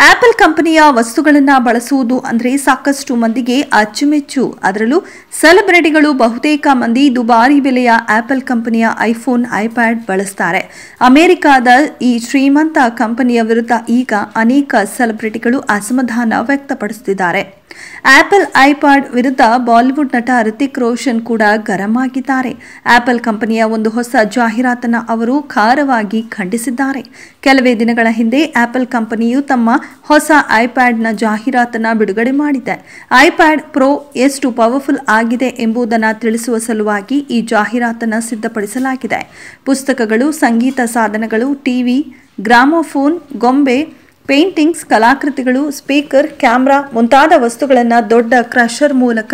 Apple ಕಂಪನಿಯ ವಸ್ತುಗಳನ್ನು ಬಳಸುವುದು ಅಂದರೆ ಸಾಕಷ್ಟು ಮಂದಿಗೆ ಅಚ್ಚುಮೆಚ್ಚು. ಅದರಲ್ಲೂ ಸೆಲೆಬ್ರಿಟಿಗಳು ಬಹುತೇಕ ಮಂದಿ ದುಬಾರಿ ಬೆಲೆಯ ಆಪಲ್ ಕಂಪನಿಯ ಐಫೋನ್, ಐಪ್ಯಾಡ್ ಬಳಸ್ತಾರೆ. ಅಮೆರಿಕಾದ ಈ ಶ್ರೀಮಂತ ಕಂಪನಿಯ ವಿರುದ್ಧ ಈಗ ಅನೇಕ ಸೆಲೆಬ್ರಿಟಿಗಳು ಅಸಮಾಧಾನ ವ್ಯಕ್ತಪಡಿಸುತ್ತಿದ್ದಾರೆ. ಆಪಲ್ ಐಪ್ಯಾಡ್ ವಿರುದ್ಧ ಬಾಲಿವುಡ್ ನಟ ರಿತಿಕ್ ರೋಷನ್ ಕೂಡ ಗರಂ ಆಗಿದ್ದಾರೆ. ಆಪಲ್ ಕಂಪನಿಯ ಒಂದು ಹೊಸ ಜಾಹೀರಾತನ್ನು ಅವರು ಖಾರವಾಗಿ ಖಂಡಿಸಿದ್ದಾರೆ. ಕೆಲವೇ ದಿನಗಳ ಹಿಂದೆ ಆಪಲ್ ಕಂಪನಿಯು ತಮ್ಮ ಹೊಸ ಐಪ್ಯಾಡ್ನ ಜಾಹೀರಾತನ್ನು ಬಿಡುಗಡೆ ಮಾಡಿದೆ. ಐಪ್ಯಾಡ್ ಪ್ರೋ ಎಷ್ಟು ಪವರ್ಫುಲ್ ಆಗಿದೆ ಎಂಬುದನ್ನು ತಿಳಿಸುವ ಸಲುವಾಗಿ ಈ ಜಾಹೀರಾತನ್ನು ಸಿದ್ಧಪಡಿಸಲಾಗಿದೆ. ಪುಸ್ತಕಗಳು, ಸಂಗೀತ ಸಾಧನಗಳು, ಟಿವಿ, ಗ್ರಾಮೋಫೋನ್, ಗೊಂಬೆ, ಪೇಂಟಿಂಗ್ಸ್, ಕಲಾಕೃತಿಗಳು, ಸ್ಪೀಕರ್, ಕ್ಯಾಮೆರಾ ಮುಂತಾದ ವಸ್ತುಗಳನ್ನು ದೊಡ್ಡ ಕ್ರಷರ್ ಮೂಲಕ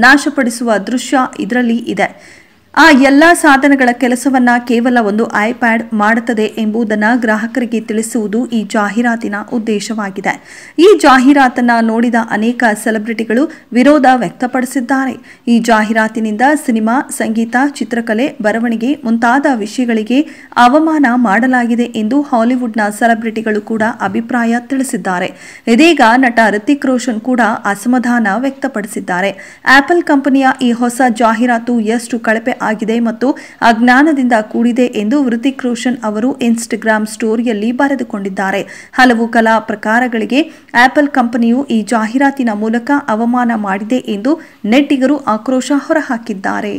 ನಾಶಪಡಿಸುವ ದೃಶ್ಯ ಇದರಲ್ಲಿ ಇದೆ. ಆ ಎಲ್ಲ ಸಾಧನಗಳ ಕೆಲಸವನ್ನ ಕೇವಲ ಒಂದು ಐಪ್ಯಾಡ್ ಮಾಡುತ್ತದೆ ಎಂಬುದನ್ನು ಗ್ರಾಹಕರಿಗೆ ತಿಳಿಸುವುದು ಈ ಜಾಹೀರಾತಿನ ಉದ್ದೇಶವಾಗಿದೆ. ಈ ಜಾಹೀರಾತನ್ನ ನೋಡಿದ ಅನೇಕ ಸೆಲೆಬ್ರಿಟಿಗಳು ವಿರೋಧ ವ್ಯಕ್ತಪಡಿಸಿದ್ದಾರೆ. ಈ ಜಾಹೀರಾತಿನಿಂದ ಸಿನಿಮಾ, ಸಂಗೀತ, ಚಿತ್ರಕಲೆ, ಬರವಣಿಗೆ ಮುಂತಾದ ವಿಷಯಗಳಿಗೆ ಅವಮಾನ ಮಾಡಲಾಗಿದೆ ಎಂದು ಹಾಲಿವುಡ್ನ ಸೆಲೆಬ್ರಿಟಿಗಳು ಕೂಡ ಅಭಿಪ್ರಾಯ ತಿಳಿಸಿದ್ದಾರೆ. ಇದೀಗ ನಟ ರಿತಿಕ್ ರೋಷನ್ ಕೂಡ ಅಸಮಾಧಾನ ವ್ಯಕ್ತಪಡಿಸಿದ್ದಾರೆ. ಆಪಲ್ ಕಂಪನಿಯ ಈ ಹೊಸ ಜಾಹೀರಾತು ಎಷ್ಟು ಕಳಪೆ ಆಗಿದೆ ಮತ್ತು ಅಜ್ಞಾನದಿಂದ ಕೂಡಿದೆ ಎಂದು ರಿತಿಕ್ ರೋಷನ್ ಅವರು ಇನ್ಸ್ಟಾಗ್ರಾಮ್ ಸ್ಟೋರಿಯಲ್ಲಿ ಬರೆದುಕೊಂಡಿದ್ದಾರೆ. ಹಲವು ಕಲಾ ಪ್ರಕಾರಗಳಿಗೆ ಆಪಲ್ ಕಂಪನಿಯು ಈ ಜಾಹೀರಾತಿನ ಮೂಲಕ ಅವಮಾನ ಮಾಡಿದೆ ಎಂದು ನೆಟ್ಟಿಗರು ಆಕ್ರೋಶ ಹೊರಹಾಕಿದ್ದಾರೆ.